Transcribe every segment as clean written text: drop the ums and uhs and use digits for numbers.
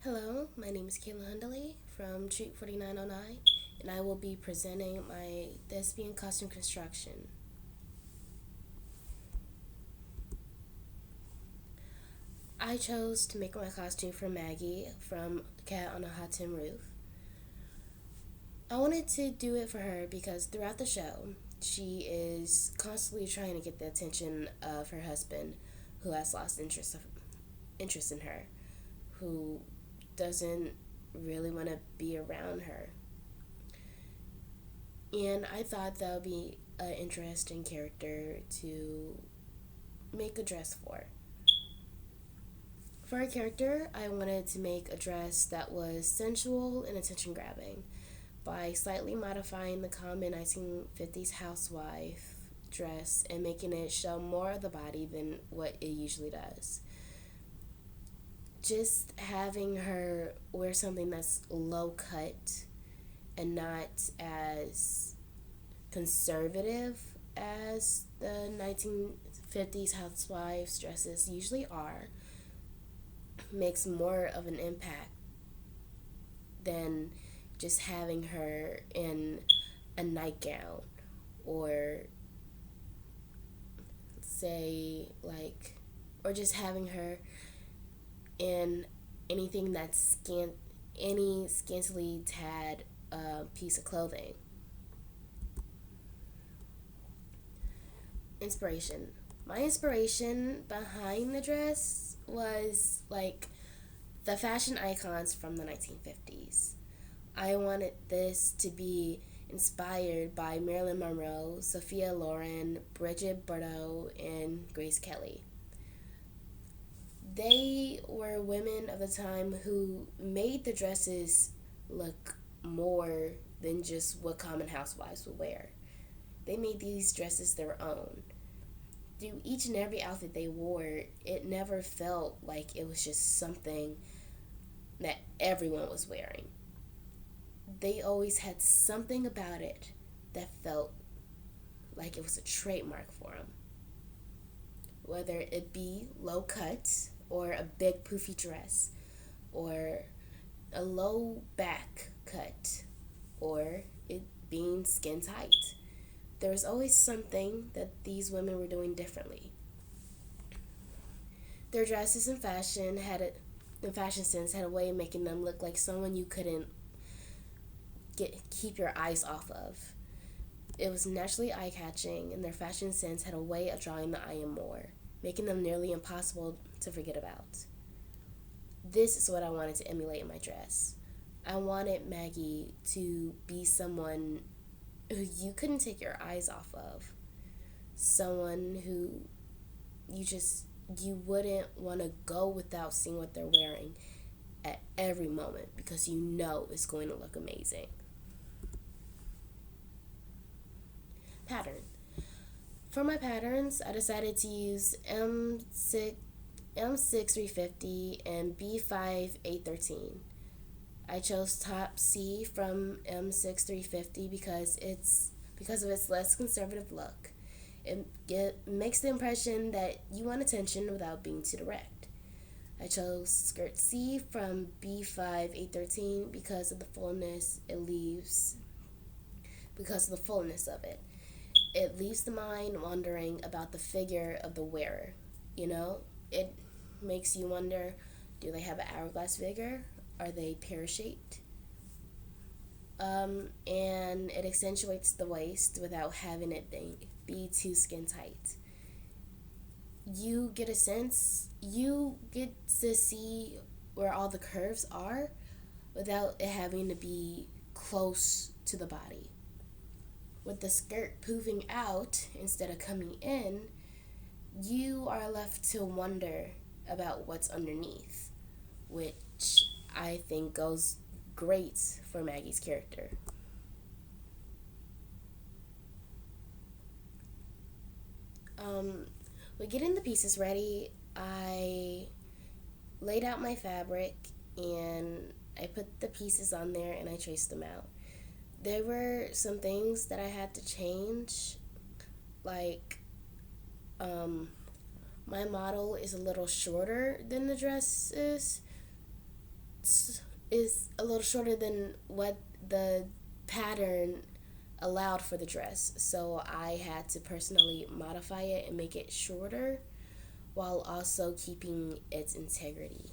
Hello, my name is Kayla Hundley from Treat 4909, and I will be presenting my thespian costume construction. I chose to make my costume for Maggie from Cat on a Hot Tin Roof. I wanted to do it for her because throughout the show, she is constantly trying to get the attention of her husband, who has lost interest in her, who doesn't really want to be around her. And I thought that would be an interesting character to make a dress for. For a character, I wanted to make a dress that was sensual and attention grabbing by slightly modifying the common 1950s housewife dress and making it show more of the body than what it usually does. Just having her wear something that's low cut and not as conservative as the 1950s housewives dresses usually are makes more of an impact than just having her in a nightgown or say like or just having her in anything that's any scantily tad piece of clothing. Inspiration. My inspiration behind the dress was like the fashion icons from the 1950s. I wanted this to be inspired by Marilyn Monroe, Sophia Loren, Bridget Bardot, and Grace Kelly. They were women of the time who made the dresses look more than just what common housewives would wear. They made these dresses their own. Through each and every outfit they wore, it never felt like it was just something that everyone was wearing. They always had something about it that felt like it was a trademark for them. Whether it be low cut or a big poofy dress or a low back cut or it being skin tight. There was always something that these women were doing differently. Their dresses and the fashion sense had a way of making them look like someone you couldn't keep your eyes off of. It was naturally eye catching, and their fashion sense had a way of drawing the eye in more, making them nearly impossible to forget about. This is what I wanted to emulate in my dress. I wanted Maggie to be someone who you couldn't take your eyes off of. Someone who you wouldn't want to go without seeing what they're wearing at every moment because you know it's going to look amazing. Pattern. For my patterns, I decided to use M6 350 and B5 813. I chose top C from M6 350 because of its less conservative look. It makes the impression that you want attention without being too direct. I chose skirt C from B5 813 because of the fullness of it. It leaves the mind wondering about the figure of the wearer. You know, it makes you wonder, do they have an hourglass figure? Are they pear-shaped? And it accentuates the waist without having it be too skin tight. You get to see where all the curves are without it having to be close to the body. With the skirt poofing out instead of coming in, you are left to wonder about what's underneath, which I think goes great for Maggie's character. With getting the pieces ready, I laid out my fabric and I put the pieces on there and I traced them out. There were some things that I had to change, like my model is a little shorter than the dress is, is a little shorter than what the pattern allowed for the dress. So I had to personally modify it and make it shorter while also keeping its integrity.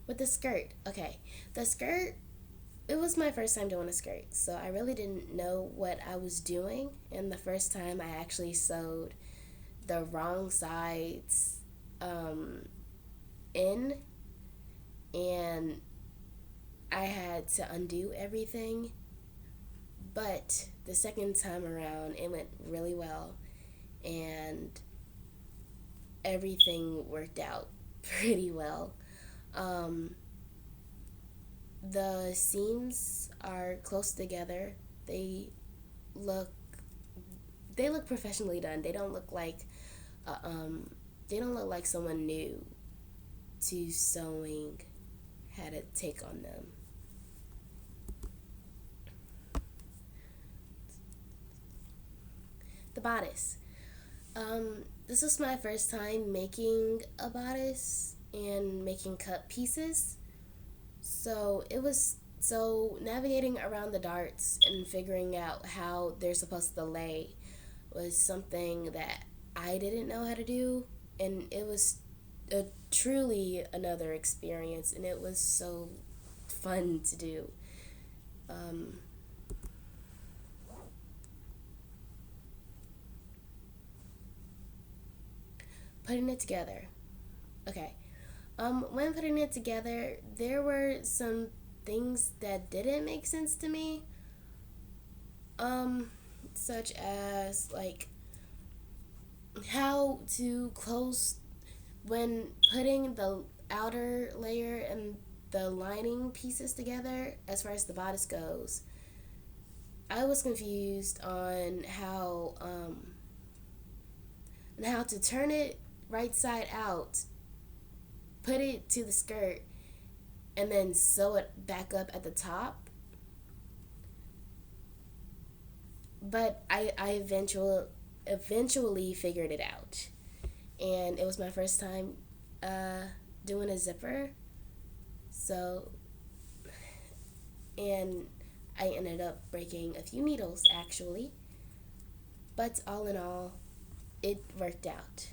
With the skirt, okay. The skirt, it was my first time doing a skirt, so I really didn't know what I was doing. And the first time I actually sewed the wrong sides um, in, and I had to undo everything. But the second time around, it went really well, and everything worked out pretty well. Um, the seams are close together. Look they look professionally done. Uh, um, they don't look like someone new to sewing had a take on them. The bodice. This was my first time making a bodice and making cut pieces. So navigating around the darts and figuring out how they're supposed to lay was something that I didn't know how to do, and it was truly another experience, and it was so fun to do. Um, Putting it together. Okay. When putting it together, there were some things that didn't make sense to me. Um, Such as like how to close when putting the outer layer and the lining pieces together as far as the bodice goes. I was confused on how to turn it right side out, put it to the skirt, and then sew it back up at the top. But I eventually figured it out, and it was my first time uh, doing a zipper. So, and I ended up breaking a few needles actually, but all in all, it worked out.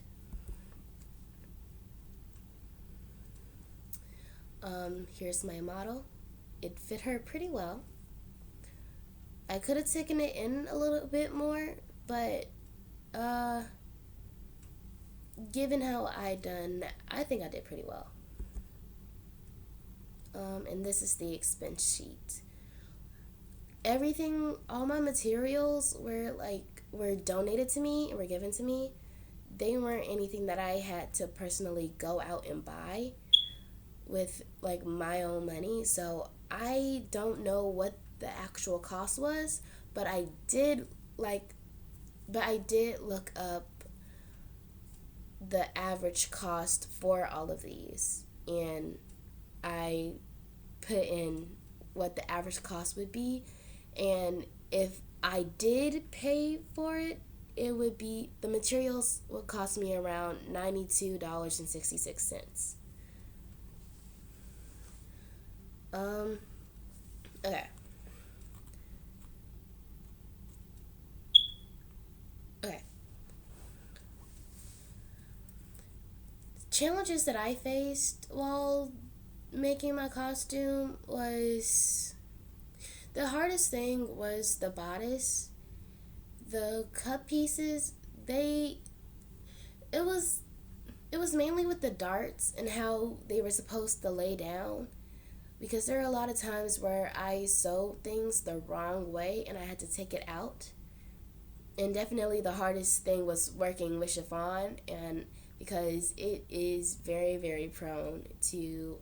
Here's my model. It fit her pretty well. I could have taken it in a little bit more, but uh, given how I done, I think I did pretty well. And this is the expense sheet. Everything, all my materials were donated to me and were given to me. They weren't anything that I had to personally go out and buy with like my own money. So I don't know what the actual cost was, but like I did look up the average cost for all of these, and I put in what the average cost would be, and if I did pay for it, it would be the materials would cost me around $92.66. Um, okay. Okay. Challenges that I faced while making my costume was the hardest thing was the bodice. The cut pieces, they it was it was mainly with the darts and how they were supposed to lay down, because there are a lot of times where I sewed things the wrong way and I had to take it out. And definitely the hardest thing was working with chiffon, and because it is very very prone to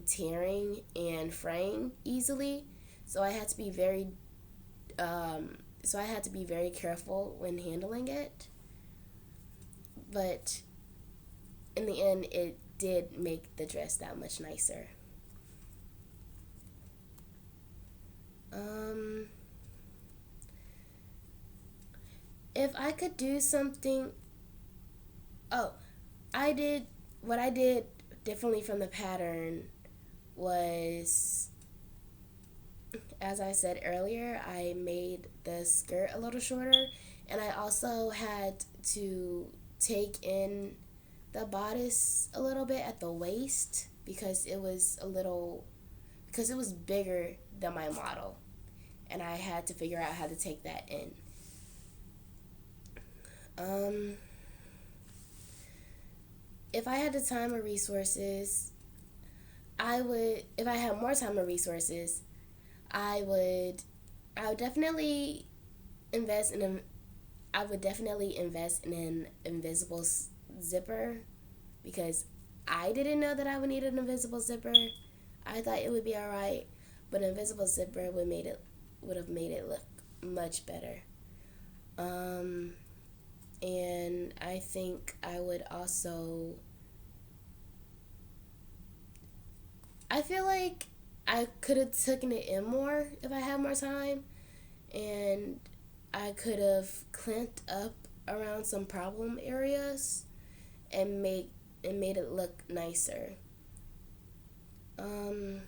tearing and fraying easily. So I had to be very so I had to be very careful when handling it. But in the end, it did make the dress that much nicer. Um, if I could do something, Oh, I did what I did differently from the pattern was, as I said earlier, I made the skirt a little shorter, and I also had to take in the bodice a little bit at the waist because it was bigger than my model, and I had to figure out how to take that in. Um, if I had the time or resources, if I had more time or resources, I would, I would definitely invest in a, I would definitely invest in an invisible zipper because I didn't know that I would need an invisible zipper. I thought it would be alright, but an invisible zipper would have made it look much better. Um, and I think I would also. I feel like I could have taken it in more if I had more time, and I could have clamped up around some problem areas and made it look nicer. Um,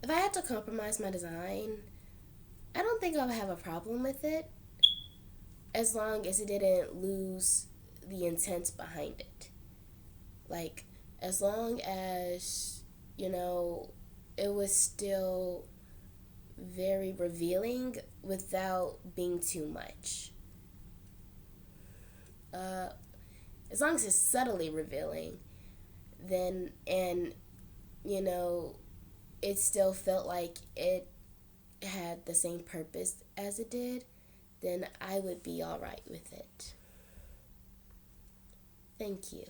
if I had to compromise my design, I don't think I would have a problem with it as long as it didn't lose the intent behind it. Like, as long as, it was still very revealing without being too much. Uh, as long as it's subtly revealing, then, and, you know, it still felt like it had the same purpose as it did, then I would be alright with it. Thank you.